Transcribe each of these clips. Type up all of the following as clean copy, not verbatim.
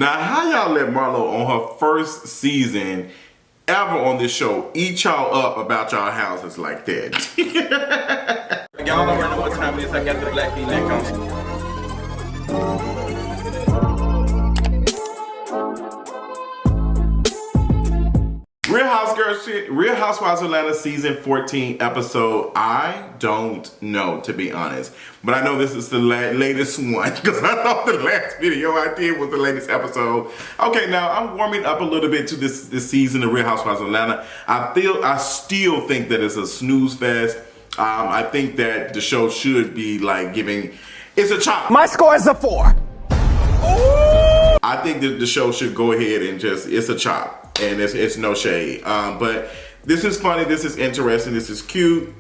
Now, how y'all let Marlo on her first season ever on this show eat y'all up about y'all houses like that? Y'all already know what time it is. I got the black V-neck on. Real Housewives of Atlanta season 14 episode, I don't know, to be honest. But I know this is the latest one because I thought the last video I did was the latest episode. Okay, now I'm warming up a little bit to this season of Real Housewives of Atlanta. I still think that it's a snooze fest. I think that the show should be like it's a chop. My score is a 4. Ooh! I think that the show should go ahead and it's a chop. And it's no shade. But this is funny. This is interesting. This is cute.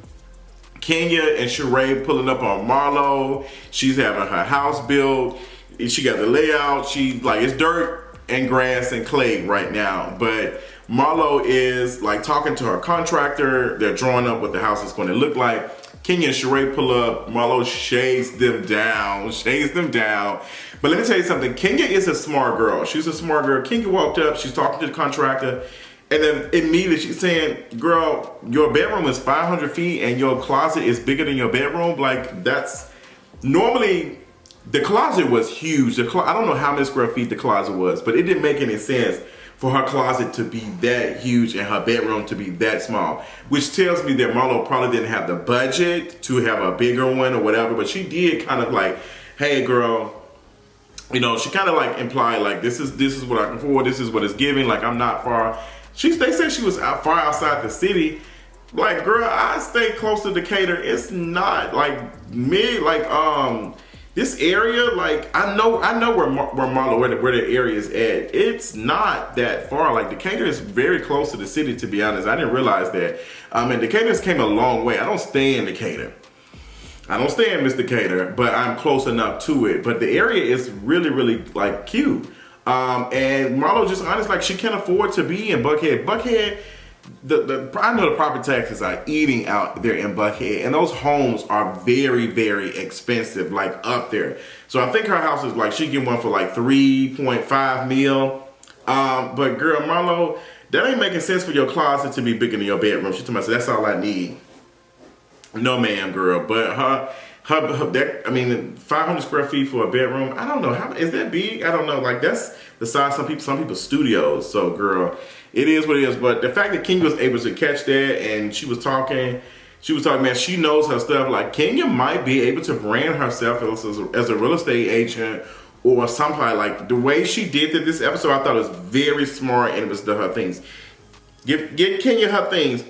Kenya and Sheree pulling up on Marlo. She's having her house built. She got the layout. It's dirt and grass and clay right now. But Marlo is like talking to her contractor. They're drawing up what the house is going to look like. Kenya and Sheree pull up. Marlo shades them down. But let me tell you something. Kenya is a smart girl. She's a smart girl. Kenya walked up. She's talking to the contractor. And then immediately she's saying, girl, your bedroom is 500 feet and your closet is bigger than your bedroom. Like, that's... Normally, the closet was huge. I don't know how many square feet the closet was, but it didn't make any sense for her closet to be that huge and her bedroom to be that small, which tells me that Marlo probably didn't have the budget to have a bigger one or whatever, but she did kind of like, hey girl, you know, she kind of like implied like, this is what I can afford, this is what it's giving, like I'm not far. They said she was far outside the city. Like, girl, I stay close to Decatur. It's not like this area, like I know where Marlo, where the area is at. It's not that far. Like Decatur is very close to the city, to be honest. I didn't realize that. And Decatur's came a long way. I don't stay in Decatur. I don't stay in Miss Decatur, but I'm close enough to it. But the area is really, really like cute. And Marlo just honest, like she can't afford to be in Buckhead. Buckhead, I know the property taxes are eating out there in Buckhead, and those homes are very, very expensive, like up there. So I think her house is like, she get one for like 3.5 mil. But girl, Marlo, that ain't making sense for your closet to be bigger than your bedroom. She told me, that's all I need. No ma'am, girl. But her 500 square feet for a bedroom, I don't know, how is that big? I don't know, like that's the size some people's studios. So girl, it is what it is. But the fact that Kenya was able to catch that and she was talking, man, she knows her stuff. Like Kenya might be able to brand herself as a real estate agent or somebody. Like the way she did this episode, I thought it was very smart, and it was her things. Get Kenya her things.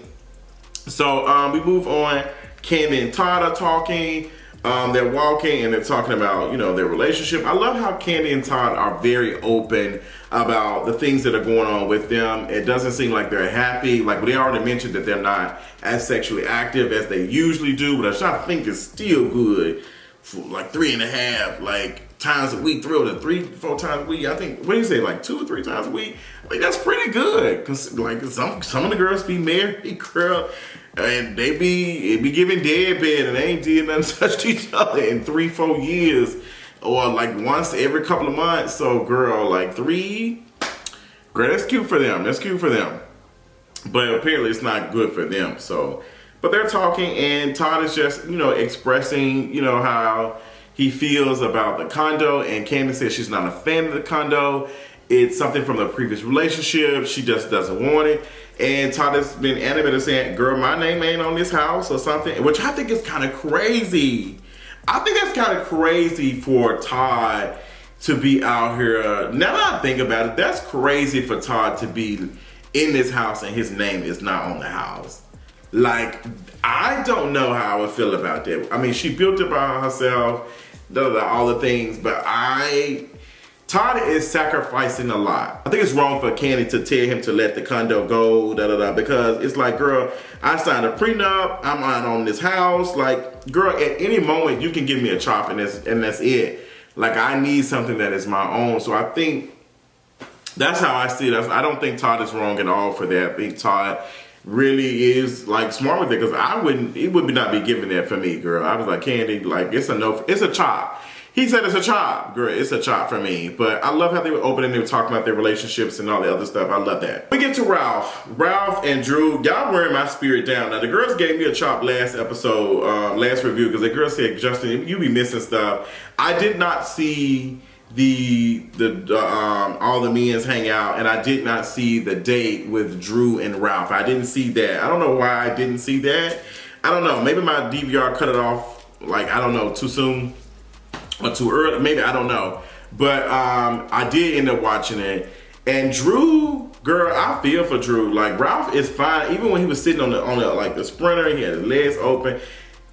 So we move on. Kandi and Todd are talking. They're walking and they're talking about, you know, their relationship. I love how Kandi and Todd are very open about the things that are going on with them. It doesn't seem like they're happy. Like they already mentioned that they're not as sexually active as they usually do, but I think it's still good for like 3.5 like times a week, 3 or 4 times a week. I think, what do you say, like 2 or 3 times a week? Like that's pretty good. Cause like some of the girls be married, girl, and it be giving deadbed and they ain't did nothing, touched each other in 3-4 years, or like once every couple of months. So girl, like 3, girl, that's cute for them. That's cute for them. But apparently it's not good for them. So, but they're talking, and Todd is just, you know, expressing, you know, how he feels about the condo, and Kandi says she's not a fan of the condo. It's something from the previous relationship. She just doesn't want it. And Todd has been animated saying, girl, my name ain't on this house or something, which I think is kind of crazy. I think that's kind of crazy for Todd to be out here. Now that I think about it, that's crazy for Todd to be in this house and his name is not on the house. Like, I don't know how I would feel about that. I mean, she built it by herself, all the things, but Todd is sacrificing a lot. I think it's wrong for Kandi to tell him to let the condo go, because it's like, girl, I signed a prenup, I'm not on this house. Like, girl, at any moment you can give me a chop and that's it. Like, I need something that is my own. So I think that's how I see it. I don't think Todd is wrong at all for that. I think Todd really is like smart with it, because he would not be giving that for me, girl. I was like, Kandi, like it's a chop. He said it's a chop, girl. It's a chop for me. But I love how they were opening. They were talking about their relationships and all the other stuff. I love that. We get to Ralph. Ralph and Drew, y'all wearing my spirit down. Now, the girls gave me a chop last episode, last review, because the girl said, Justin, you be missing stuff. I did not see all the men's hang out, and I did not see the date with Drew and Ralph. I didn't see that. I don't know why I didn't see that. I don't know. Maybe my DVR cut it off, like, I don't know, too soon. Or too early, maybe, I don't know. But I did end up watching it. And Drew, girl, I feel for Drew. Like, Ralph is fine. Even when he was sitting on the sprinter, he had his legs open.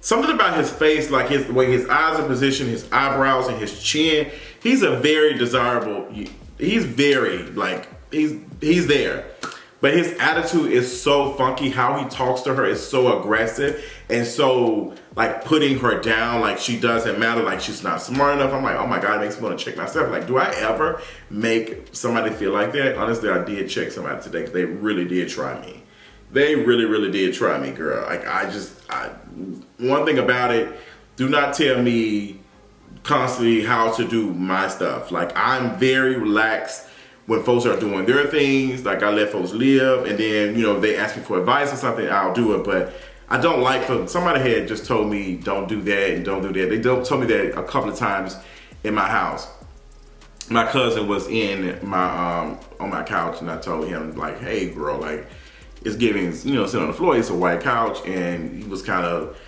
Something about his face, like the way his eyes are positioned, his eyebrows and his chin. He's a very desirable, he's very, like, he's there. But his attitude is so funky. How he talks to her is so aggressive and so, like, putting her down, like she doesn't matter, like she's not smart enough. I'm like, oh my God, it makes me want to check myself. Like, do I ever make somebody feel like that? Honestly, I did check somebody today because they really did try me. They really, really did try me, girl. Like, one thing about it, do not tell me constantly how to do my stuff. Like, I'm very relaxed when folks are doing their things. Like, I let folks live, and then, you know, if they ask me for advice or something, I'll do it. But I don't like somebody had just told me don't do that and don't do that. They told me that a couple of times in my house. My cousin was in my on my couch, and I told him, like, hey girl, like, it's giving, you know, sitting on the floor, it's a white couch, and he was kind of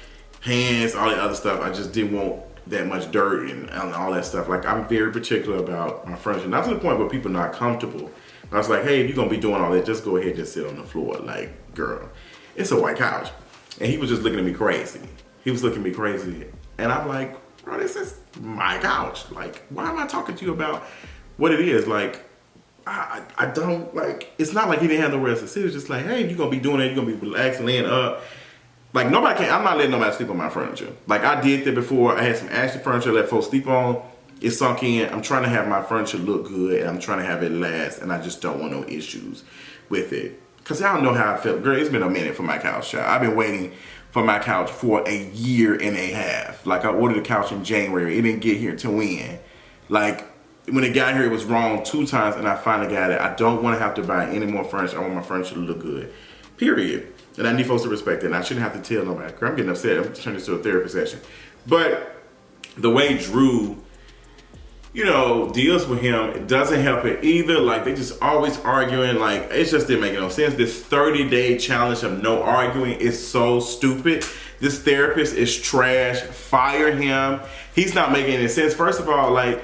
hands, all the other stuff. I just didn't want that much dirt and all that stuff. Like, I'm very particular about my furniture, not to the point where people are not comfortable. I was like, hey, if you're gonna be doing all that, just go ahead and just sit on the floor. Like, girl, it's a white couch. And he was just looking at me crazy. He was looking at me crazy. And I'm like, bro, this is my couch. Like, why am I talking to you about what it is? Like, I don't, like, it's not like he didn't have nowhere else to sit. It's just like, hey, you're gonna be doing it, you're gonna be relaxed, laying up. Like, I'm not letting nobody sleep on my furniture. Like, I did that before. I had some Ashley furniture let folks sleep on. It sunk in. I'm trying to have my furniture look good, and I'm trying to have it last, and I just don't want no issues with it. Because I don't know how I feel. Girl, it's been a minute for my couch, child. I've been waiting for my couch for a year and a half. Like, I ordered the couch in January. It didn't get here till when? Like, when it got here, it was wrong 2 times, and I finally got it. I don't want to have to buy any more furniture. I want my furniture to look good. Period. And I need folks to respect it. And I shouldn't have to tell nobody. I'm getting upset. I'm turning this to a therapy session. But the way Drew, you know, deals with him, it doesn't help it either. Like, they just always arguing. Like, it just didn't make no sense. This 30-day challenge of no arguing is so stupid. This therapist is trash. Fire him. He's not making any sense. First of all, like,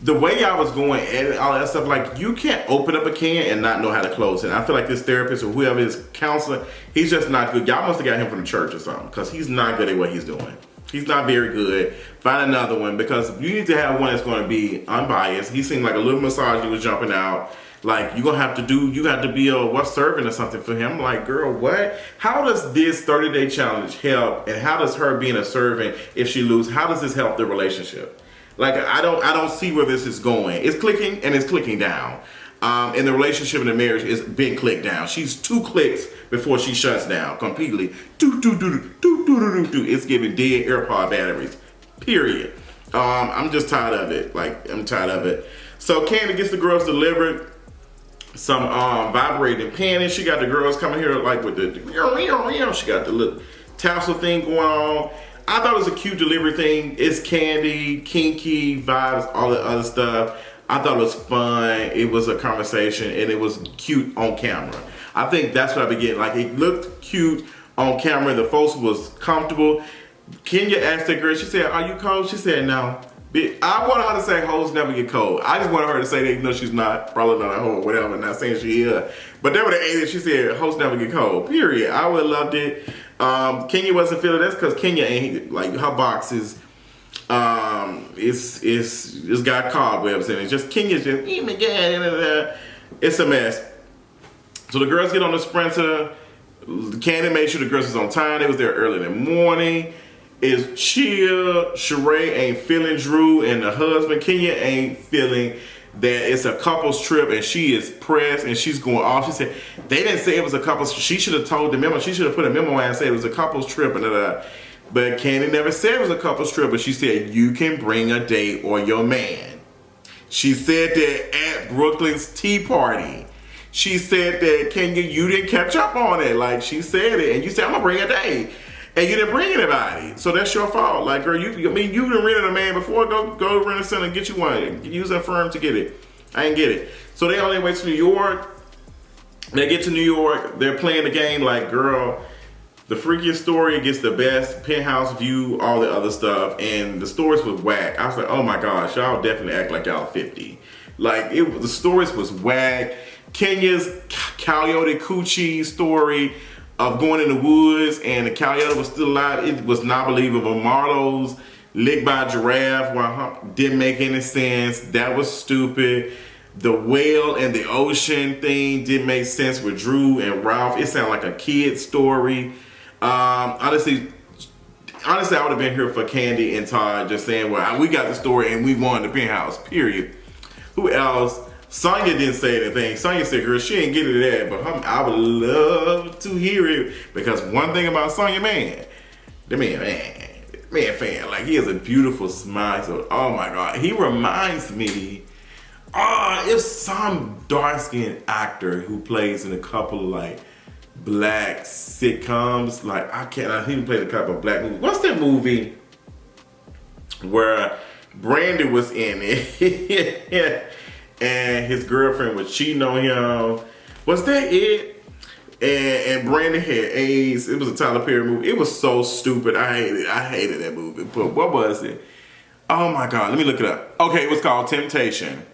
the way y'all was going and all that stuff, like, you can't open up a can and not know how to close it. And I feel like this therapist or whoever is counselor, he's just not good. Y'all must have got him from the church or something, because he's not good at what he's doing. He's not very good. Find another one, because you need to have one that's going to be unbiased. He seemed like a little misogyny was jumping out. Like, you have to be a what's serving or something for him. I'm like, girl, what? How does this 30-day challenge help? And how does her being a servant, if she loses, how does this help the relationship? Like, I don't see where this is going. It's clicking and it's clicking down. And the relationship and the marriage is being clicked down. She's 2 clicks before she shuts down completely. It's giving dead AirPod batteries. Period. I'm just tired of it. Like, I'm tired of it. So Kandi gets the girls delivered some vibrating panties. She got the girls coming here like with the she got the little tassel thing going on. I thought it was a cute delivery thing. It's Kandi, kinky vibes, all the other stuff. I thought it was fun. It was a conversation, and it was cute on camera. I think that's what I be getting. Like, it looked cute on camera. The folks was comfortable. Kenya asked that girl, she said, are you cold? She said, no. I want her to say hoes never get cold. I just want her to say that, even though she's not, probably not a hoe or whatever, not saying she is. But that would have aided. She said, hoes never get cold, period. I would have loved it. Kenya wasn't feeling that's because Kenya ain't, like, her box is, it's got cobwebs in it. Just Kenya's just, it's a mess. So the girls get on the sprinter. Kandi made sure the girls was on time. They was there early in the morning. It's chill. Sheree ain't feeling Drew and the husband. Kenya ain't feeling that it's a couple's trip, and she is pressed and she's going off. She said they didn't say it was a couple's. She should have told the memo. She should have put a memo and said it was a couple's trip and But Kandi never said it was a couple's trip, but she said you can bring a date or your man. She said that at Brooklyn's tea party. She said that Kenya, you didn't catch up on it. Like she said it, and you said I'm gonna bring a date, and you didn't bring anybody. So that's your fault. Like girl, you done rented a man before. Go rent a center and get you one. Use a firm to get it. I didn't get it. So they on their way to New York. They get to New York. They're playing the game like girl. The freakiest story gets the best penthouse view, all the other stuff, and the stories was whack. I was like, oh my gosh, y'all definitely act like y'all 50. Like the stories was whack. Kenya's coyote coochie story of going in the woods and the coyote was still alive. It was not believable. Marlo's licked by a giraffe didn't make any sense. That was stupid. The whale and the ocean thing didn't make sense with Drew and Ralph. It sounded like a kid story. Honestly, I would have been here for Kandi and Todd just saying, well, we got the story and we won the penthouse, period. Who else? Sonya didn't say anything. Sonya said, girl, she ain't get it that, but I would love to hear it because one thing about Sonya, man, fan, like he has a beautiful smile. So, oh my God, he reminds me, if some dark-skinned actor who plays in a couple of like black sitcoms, like he played a couple of black movies. What's that movie where Brandon was in it and his girlfriend was cheating on him? Was that it? And Brandon had AIDS. It was a Tyler Perry movie. It was so stupid. I hated that movie. But what was it? Oh my God, let me look it up. Okay, it was called Temptation.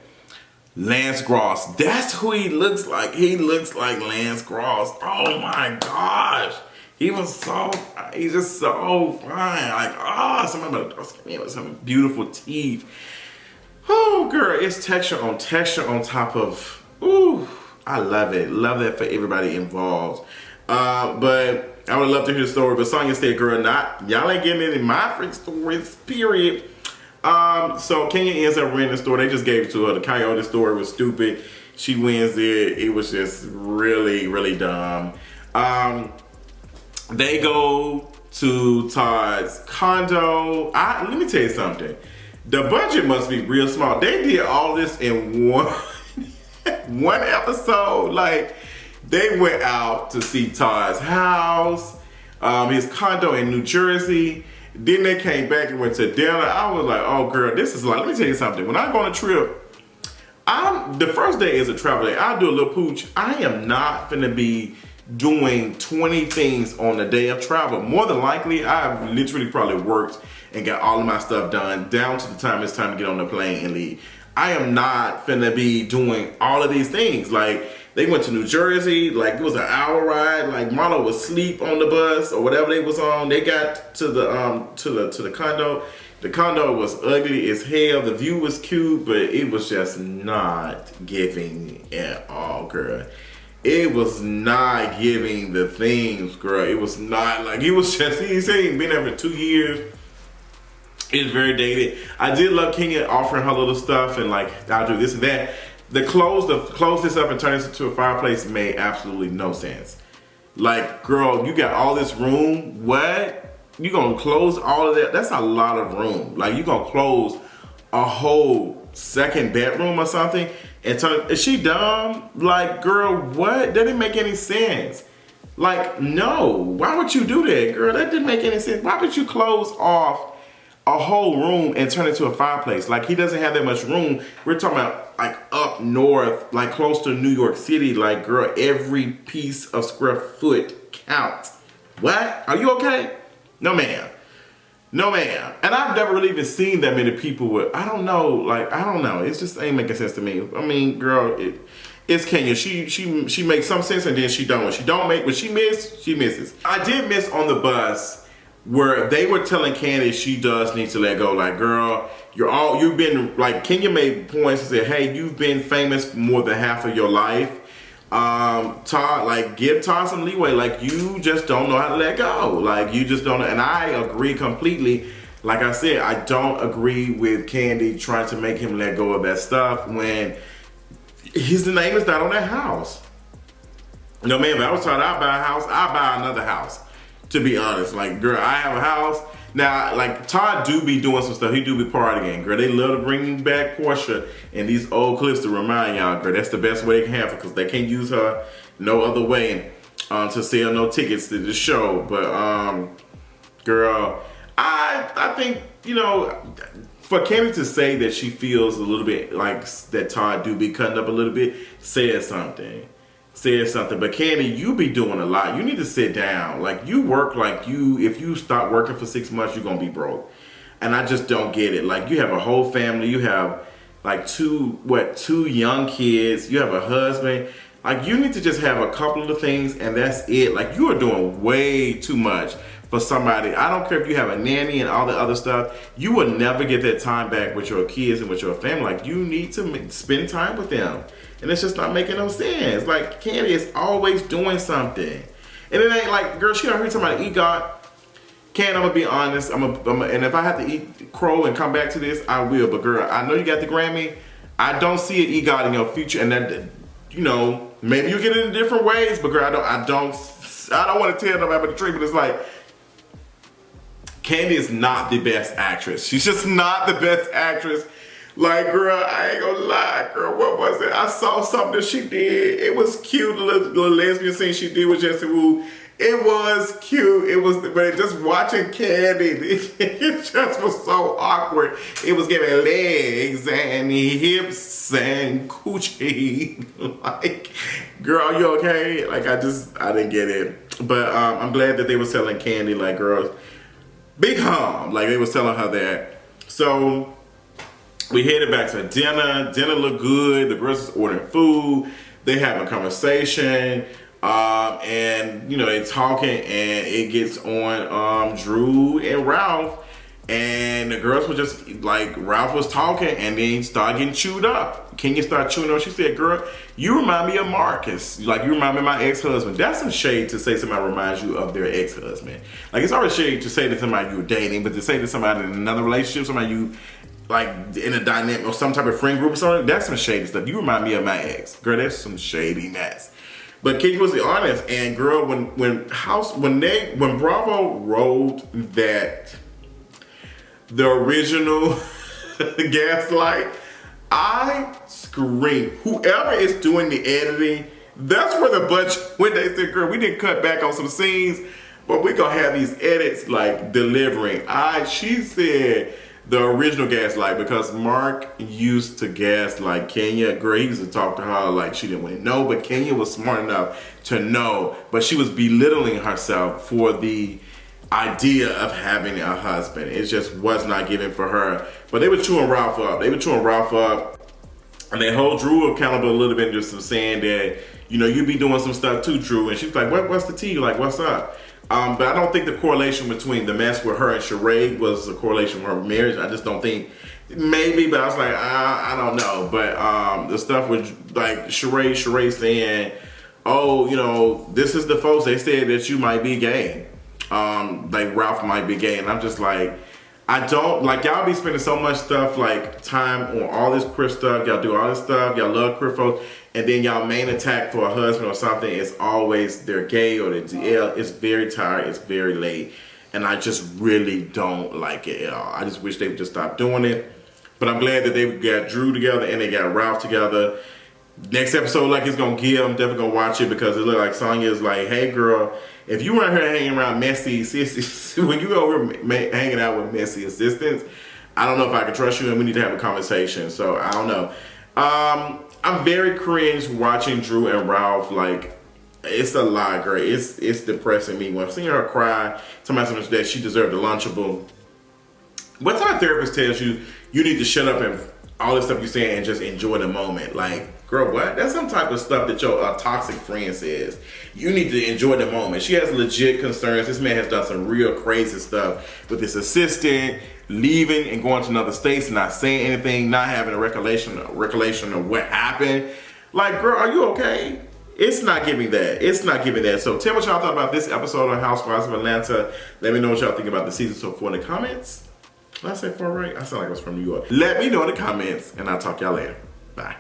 Lance Gross. That's who he looks like. He looks like Lance Gross. Oh my gosh. He's just so fine. Like, somebody with some beautiful teeth. Oh, girl, it's texture on top of, ooh, I love it. Love that for everybody involved. But I would love to hear the story. But Sonya said, girl, y'all ain't getting any my freak stories, period. So Kenya ends up renting the store. They just gave it to her. The coyote story was stupid. She wins it. It was just really, really dumb. They go to Todd's condo. Let me tell you something. The budget must be real small. They did all this in one episode. Like, they went out to see Todd's house, his condo in New Jersey. Then they came back and went to dinner. I was like, oh girl, this is like, let me tell you something. When I go on a trip, the first day is a travel day. I'll do a little pooch. I am not finna be doing 20 things on the day of travel. More than likely, I've literally probably worked and got all of my stuff done down to the time it's time to get on the plane and leave. I am not finna be doing all of these things. Like, they went to New Jersey, like it was an hour ride. Like Marlo was asleep on the bus or whatever they was on. They got to the condo. The condo was ugly as hell. The view was cute, but it was just not giving at all, girl. It was not giving the things, girl. It was not like, it was just, he said he'd been there for 2 years. It's very dated. I did love Kenya offering her little stuff and like, I'll do this and that. The close this up and turn this into a fireplace made absolutely no sense. Like, girl, you got all this room. What? You gonna close all of that? That's a lot of room. Like, you gonna close a whole second bedroom or something and turn it, is she dumb? Like, girl, what? That didn't make any sense. Like, no. Why would you do that, girl? That didn't make any sense. Why would you close off a whole room and turn it to a fireplace? Like, he doesn't have that much room. We're talking about like up north, like close to New York City. Like, girl, every piece of square foot counts. What? Are you okay? No, ma'am. No, ma'am. And I've never really even seen that many people with, I don't know. It's just ain't making sense to me. I mean, girl, it's Kenya. She makes some sense and then she don't. When she don't make, when she misses. I did miss on the bus where they were telling Kandi she does need to let go. Like, girl, you've been, like, Kenya made points and said, hey, you've been famous for more than half of your life. Todd, like, give Todd some leeway. Like, you just don't know how to let go. Like, you just don't know. And I agree completely. Like I said, I don't agree with Kandi trying to make him let go of that stuff when his name is not on that house. No, man, if I was trying to buy a house, I'd buy another house. To be honest, like, girl, I have a house. Now, like, Todd do be doing some stuff. He do be partying, girl. They love to bring back Portia and these old clips to remind y'all, girl, that's the best way they can have her because they can't use her no other way to sell no tickets to the show. But, girl, I think, you know, for Kandi to say that she feels a little bit like that Todd do be cutting up a little bit, says something. But Kandi, you be doing a lot. You need to sit down. Like, you work like if you stop working for 6 months, you're gonna be broke. And I just don't get it. Like, you have a whole family. You have like two young kids. You have a husband. Like, you need to just have a couple of the things and that's it. Like, you are doing way too much for somebody. I don't care if you have a nanny and all the other stuff. You will never get that time back with your kids and with your family. Like, you need to spend time with them. And it's just not making no sense. Like, Kandi is always doing something. And it ain't like, girl, she don't hear somebody eat God. Kandi, I'm gonna be honest. And if I have to eat crow and come back to this, I will. But girl, I know you got the Grammy. I don't see an EGOT in your future. And that, you know, maybe you get it in different ways. But girl, I don't want to tell nobody but the truth. But it's like, Kandi is not the best actress. She's just not the best actress. Like, girl, I ain't gonna lie, girl, what was it? I saw something that she did. It was cute, the little lesbian scene she did with Jesse Wu. It was cute. It was, but just watching Kandi, it just was so awkward. It was giving legs and hips and coochie. Like, girl, are you okay? Like, I didn't get it. But I'm glad that they were telling Kandi, like, girls, be calm. Like, they was telling her that. So we headed back to dinner. Dinner looked good. The girls was ordering food. They having a conversation. And, you know, they talking and it gets on Drew and Ralph. And the girls were just, like, Ralph was talking and then started getting chewed up. Kenya started chewing up. She said, girl, you remind me of Marcus. Like, you remind me of my ex-husband. That's some shade to say somebody reminds you of their ex-husband. Like, it's already shade to say to somebody you were dating, but to say to somebody in another relationship, somebody you, like, in a dynamic or some type of friend group or something, that's some shady stuff. You remind me of my ex. Girl, that's some shadiness. But Kenya was honest, and girl, when Bravo wrote that the original Gaslight, I screamed. Whoever is doing the editing, that's where the budget, when they said, girl, we didn't cut back on some scenes, but we gonna have these edits like delivering. She said the original Gaslight because Mark used to gaslight Kenya. Girl, he used to talk to her like she didn't want to know, but Kenya was smart enough to know, but she was belittling herself for the idea of having a husband. It just was not given for her. But they were chewing Ralph up. And they hold Drew accountable a little bit, just saying that, you know, you be doing some stuff too, Drew. And she's like, what's the tea? Like, what's up? But I don't think the correlation between the mess with her and Sheree was a correlation with her marriage. I just don't think, maybe, but I was like, I don't know. But the stuff with, like, Sheree saying, oh, you know, this is the folks, they said that you might be gay. Like Ralph might be gay, and I'm just like, I don't, like, y'all be spending so much stuff, like, time on all this queer stuff, y'all do all this stuff, y'all love queer folks, and then y'all main attack for a husband or something is always they're gay or they're DL. It's very tired, it's very late, and I just really don't like it at all. I just wish they would just stop doing it, but I'm glad that they got Drew together and they got Ralph together. Next episode, like, it's gonna give, I'm definitely gonna watch it because it look like Sonya's like, hey girl, if you weren't here hanging around messy assistants, when you over hanging out with messy assistants, I don't know if I can trust you and we need to have a conversation. So I don't know. I'm very cringe watching Drew and Ralph. Like, it's a lot, girl. It's depressing me. When I'm seeing her cry, somebody said that she deserved a Lunchable. What time therapist tells you you need to shut up and all this stuff you're saying and just enjoy the moment? Like, girl, what? That's some type of stuff that your toxic friend says. You need to enjoy the moment. She has legit concerns. This man has done some real crazy stuff with his assistant, leaving and going to another states, not saying anything, not having a recollection of what happened. Like, girl, are you okay? It's not giving that. It's not giving that. So tell me what y'all thought about this episode of Housewives of Atlanta. Let me know what y'all think about the season so far in the comments. Did I say 4 right? I sound like I was from New York. Let me know in the comments, and I'll talk y'all later. Bye.